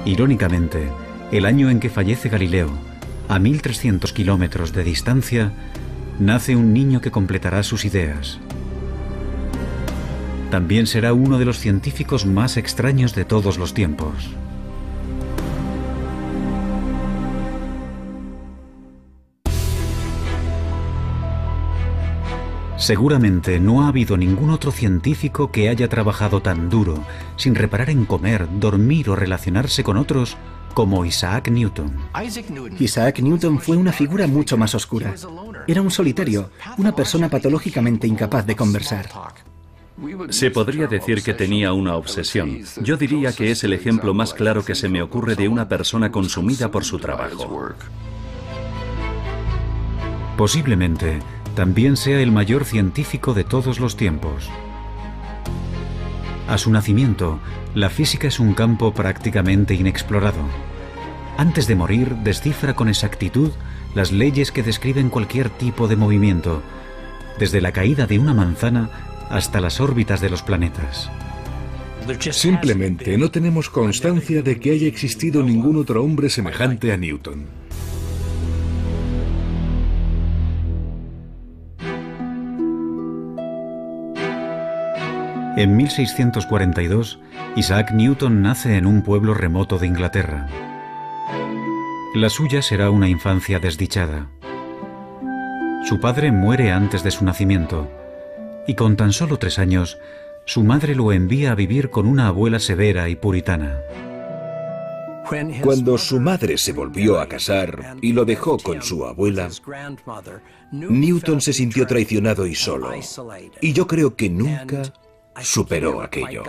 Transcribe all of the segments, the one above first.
Irónicamente, el año en que fallece Galileo, a 1300 kilómetros de distancia, nace un niño que completará sus ideas. También será uno de los científicos más extraños de todos los tiempos. Seguramente no ha habido ningún otro científico que haya trabajado tan duro, sin reparar en comer, dormir o relacionarse con otros, como Isaac Newton. Isaac Newton fue una figura mucho más oscura. Era un solitario, una persona patológicamente incapaz de conversar. Se podría decir que tenía una obsesión. Yo diría que es el ejemplo más claro que se me ocurre de una persona consumida por su trabajo. Posiblemente también sea el mayor científico de todos los tiempos. A su nacimiento, la física es un campo prácticamente inexplorado. Antes de morir, descifra con exactitud las leyes que describen cualquier tipo de movimiento, desde la caída de una manzana hasta las órbitas de los planetas. Simplemente no tenemos constancia de que haya existido ningún otro hombre semejante a Newton. En 1642, Isaac Newton nace en un pueblo remoto de Inglaterra. La suya será una infancia desdichada. Su padre muere antes de su nacimiento, y con tan solo 3 años, su madre lo envía a vivir con una abuela severa y puritana. Cuando su madre se volvió a casar y lo dejó con su abuela, Newton se sintió traicionado y solo, y yo creo que nunca superó aquello.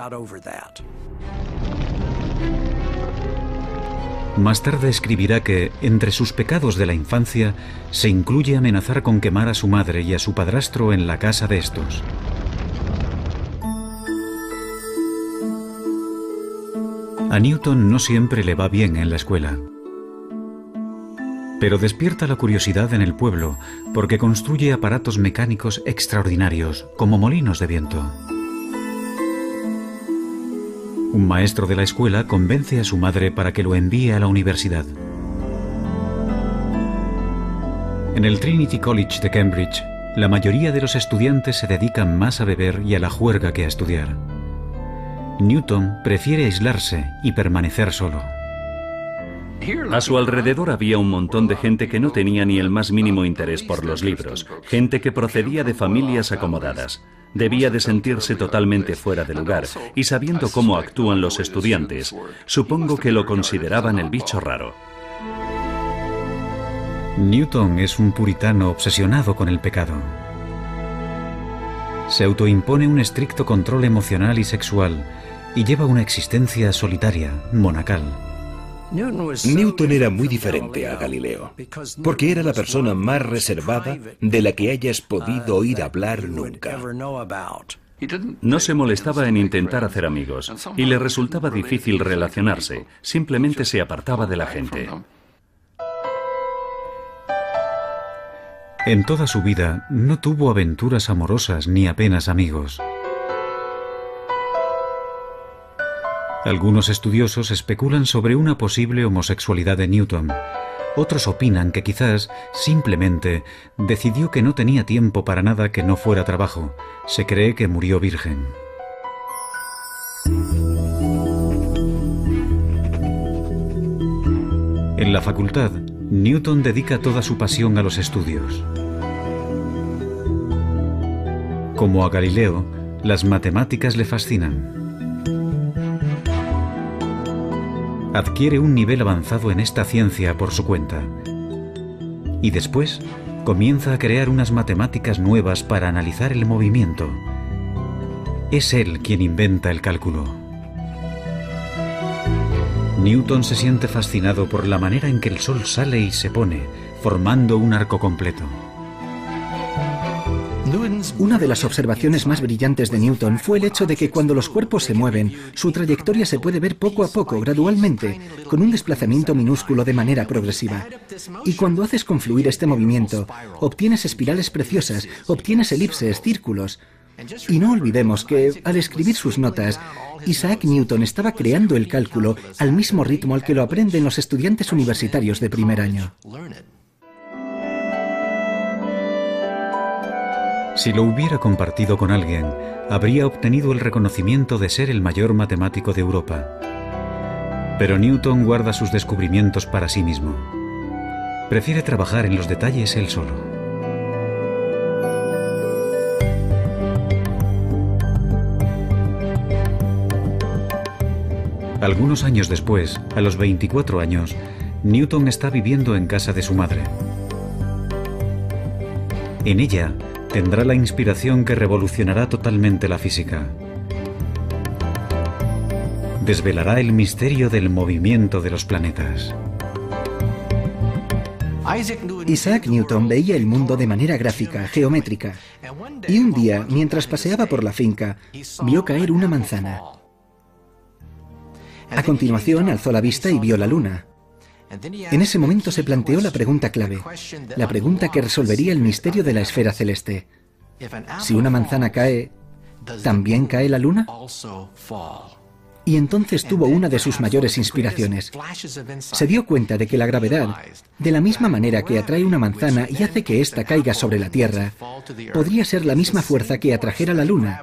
Más tarde escribirá que, entre sus pecados de la infancia, se incluye amenazar con quemar a su madre y a su padrastro en la casa de estos. A Newton no siempre le va bien en la escuela. Pero despierta la curiosidad en el pueblo porque construye aparatos mecánicos extraordinarios, como molinos de viento. Un maestro de la escuela convence a su madre para que lo envíe a la universidad. En el Trinity College de Cambridge, la mayoría de los estudiantes se dedican más a beber y a la juerga que a estudiar. Newton prefiere aislarse y permanecer solo. A su alrededor había un montón de gente que no tenía ni el más mínimo interés por los libros, gente que procedía de familias acomodadas. Debía de sentirse totalmente fuera de lugar, y sabiendo cómo actúan los estudiantes, supongo que lo consideraban el bicho raro. Newton es un puritano obsesionado con el pecado. Se autoimpone un estricto control emocional y sexual, y lleva una existencia solitaria, monacal. Newton era muy diferente a Galileo, porque era la persona más reservada de la que hayas podido oír hablar nunca. No se molestaba en intentar hacer amigos, y le resultaba difícil relacionarse, simplemente se apartaba de la gente. En toda su vida no tuvo aventuras amorosas ni apenas amigos. Algunos estudiosos especulan sobre una posible homosexualidad de Newton. Otros opinan que quizás, simplemente, decidió que no tenía tiempo para nada que no fuera trabajo. Se cree que murió virgen. En la facultad, Newton dedica toda su pasión a los estudios. Como a Galileo, las matemáticas le fascinan. Adquiere un nivel avanzado en esta ciencia por su cuenta. Y después comienza a crear unas matemáticas nuevas para analizar el movimiento. Es él quien inventa el cálculo. Newton se siente fascinado por la manera en que el Sol sale y se pone, formando un arco completo. Una de las observaciones más brillantes de Newton fue el hecho de que cuando los cuerpos se mueven, su trayectoria se puede ver poco a poco, gradualmente, con un desplazamiento minúsculo de manera progresiva. Y cuando haces confluir este movimiento, obtienes espirales preciosas, obtienes elipses, círculos. Y no olvidemos que, al escribir sus notas, Isaac Newton estaba creando el cálculo al mismo ritmo al que lo aprenden los estudiantes universitarios de primer año. Si lo hubiera compartido con alguien, habría obtenido el reconocimiento de ser el mayor matemático de Europa. Pero Newton guarda sus descubrimientos para sí mismo. Prefiere trabajar en los detalles él solo. Algunos años después, a los 24 años, Newton está viviendo en casa de su madre. En ella, tendrá la inspiración que revolucionará totalmente la física. Desvelará el misterio del movimiento de los planetas. Isaac Newton veía el mundo de manera gráfica, geométrica. Y un día, mientras paseaba por la finca, vio caer una manzana. A continuación, alzó la vista y vio la luna. En ese momento se planteó la pregunta clave, la pregunta que resolvería el misterio de la esfera celeste. Si una manzana cae, ¿también cae la luna? Y entonces tuvo una de sus mayores inspiraciones. Se dio cuenta de que la gravedad, de la misma manera que atrae una manzana y hace que ésta caiga sobre la Tierra, podría ser la misma fuerza que atrajera la luna,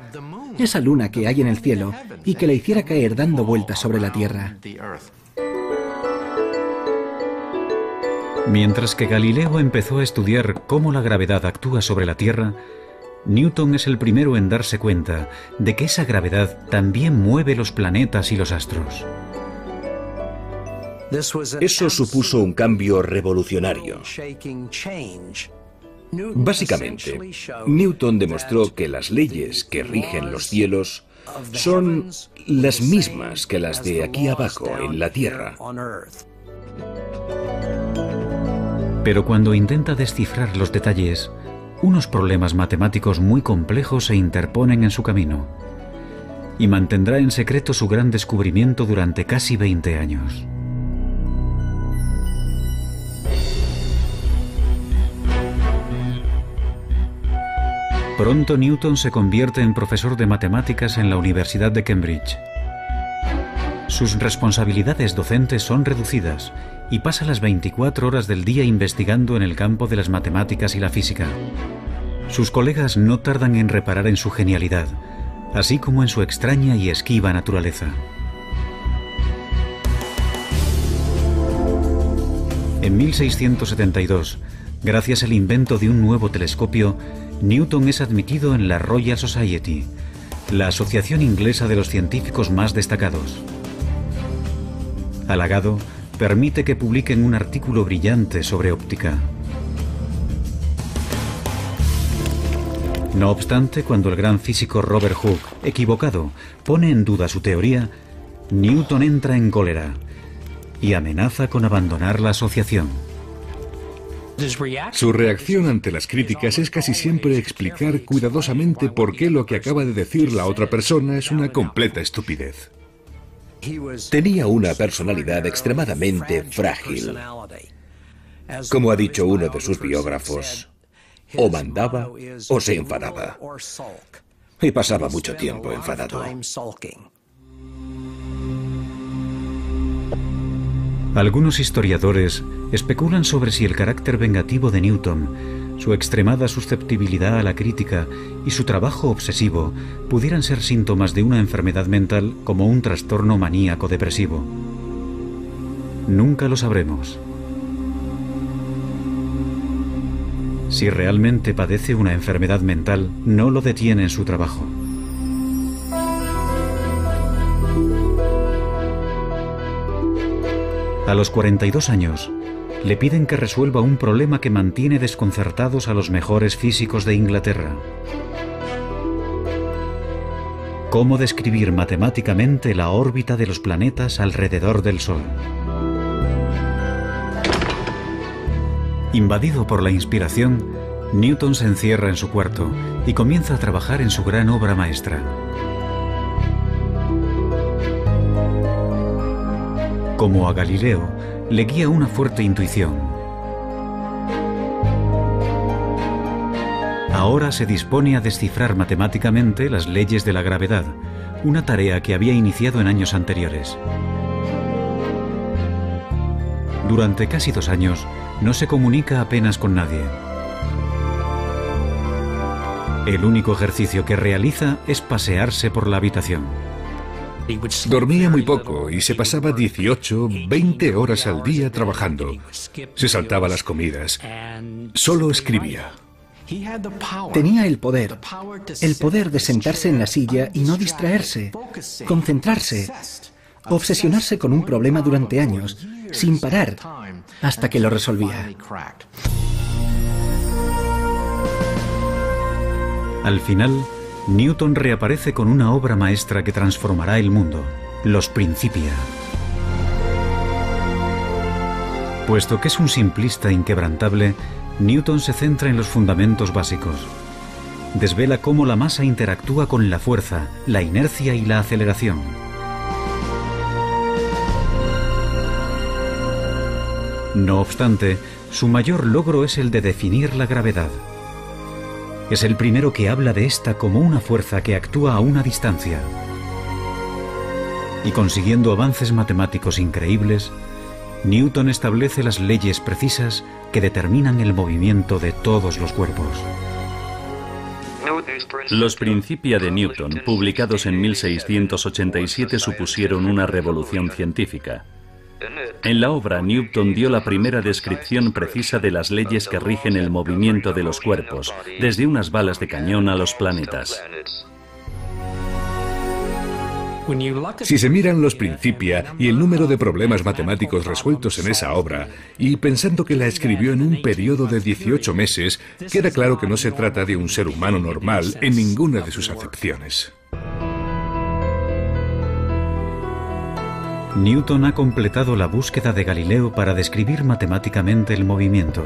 esa luna que hay en el cielo, y que la hiciera caer dando vueltas sobre la Tierra. Mientras que Galileo empezó a estudiar cómo la gravedad actúa sobre la Tierra, Newton es el primero en darse cuenta de que esa gravedad también mueve los planetas y los astros. Eso supuso un cambio revolucionario. Básicamente, Newton demostró que las leyes que rigen los cielos son las mismas que las de aquí abajo en la Tierra. Pero cuando intenta descifrar los detalles, unos problemas matemáticos muy complejos se interponen en su camino, y mantendrá en secreto su gran descubrimiento durante casi 20 años. Pronto Newton se convierte en profesor de matemáticas en la Universidad de Cambridge. Sus responsabilidades docentes son reducidas y pasa las 24 horas del día investigando en el campo de las matemáticas y la física. Sus colegas no tardan en reparar en su genialidad, así como en su extraña y esquiva naturaleza. En 1672, gracias al invento de un nuevo telescopio, Newton es admitido en la Royal Society, la asociación inglesa de los científicos más destacados. Halagado, permite que publiquen un artículo brillante sobre óptica. No obstante, cuando el gran físico Robert Hooke, equivocado, pone en duda su teoría, Newton entra en cólera y amenaza con abandonar la asociación. Su reacción ante las críticas es casi siempre explicar cuidadosamente por qué lo que acaba de decir la otra persona es una completa estupidez. Tenía una personalidad extremadamente frágil. Como ha dicho uno de sus biógrafos, o mandaba o se enfadaba. Y pasaba mucho tiempo enfadado. Algunos historiadores especulan sobre si el carácter vengativo de Newton, su extremada susceptibilidad a la crítica y su trabajo obsesivo pudieran ser síntomas de una enfermedad mental como un trastorno maníaco depresivo. Nunca lo sabremos. Si realmente padece una enfermedad mental, no lo detiene en su trabajo. A los 42 años, le piden que resuelva un problema que mantiene desconcertados a los mejores físicos de Inglaterra. ¿Cómo describir matemáticamente la órbita de los planetas alrededor del Sol? Invadido por la inspiración, Newton se encierra en su cuarto y comienza a trabajar en su gran obra maestra. Como a Galileo, le guía una fuerte intuición. Ahora se dispone a descifrar matemáticamente las leyes de la gravedad, una tarea que había iniciado en años anteriores. Durante casi 2 años, no se comunica apenas con nadie. El único ejercicio que realiza es pasearse por la habitación. Dormía muy poco y se pasaba 18, 20 horas al día trabajando. Se saltaba las comidas. Solo escribía. Tenía el poder de sentarse en la silla y no distraerse, concentrarse, obsesionarse con un problema durante años, sin parar, hasta que lo resolvía. Al final, Newton reaparece con una obra maestra que transformará el mundo, Los Principia. Puesto que es un simplista inquebrantable, Newton se centra en los fundamentos básicos. Desvela cómo la masa interactúa con la fuerza, la inercia y la aceleración. No obstante, su mayor logro es el de definir la gravedad. Es el primero que habla de esta como una fuerza que actúa a una distancia. Y consiguiendo avances matemáticos increíbles, Newton establece las leyes precisas que determinan el movimiento de todos los cuerpos. Los Principia de Newton, publicados en 1687, supusieron una revolución científica. En la obra, Newton dio la primera descripción precisa de las leyes que rigen el movimiento de los cuerpos, desde unas balas de cañón a los planetas. Si se miran los Principia y el número de problemas matemáticos resueltos en esa obra, y pensando que la escribió en un periodo de 18 meses, queda claro que no se trata de un ser humano normal en ninguna de sus acepciones. Newton ha completado la búsqueda de Galileo para describir matemáticamente el movimiento.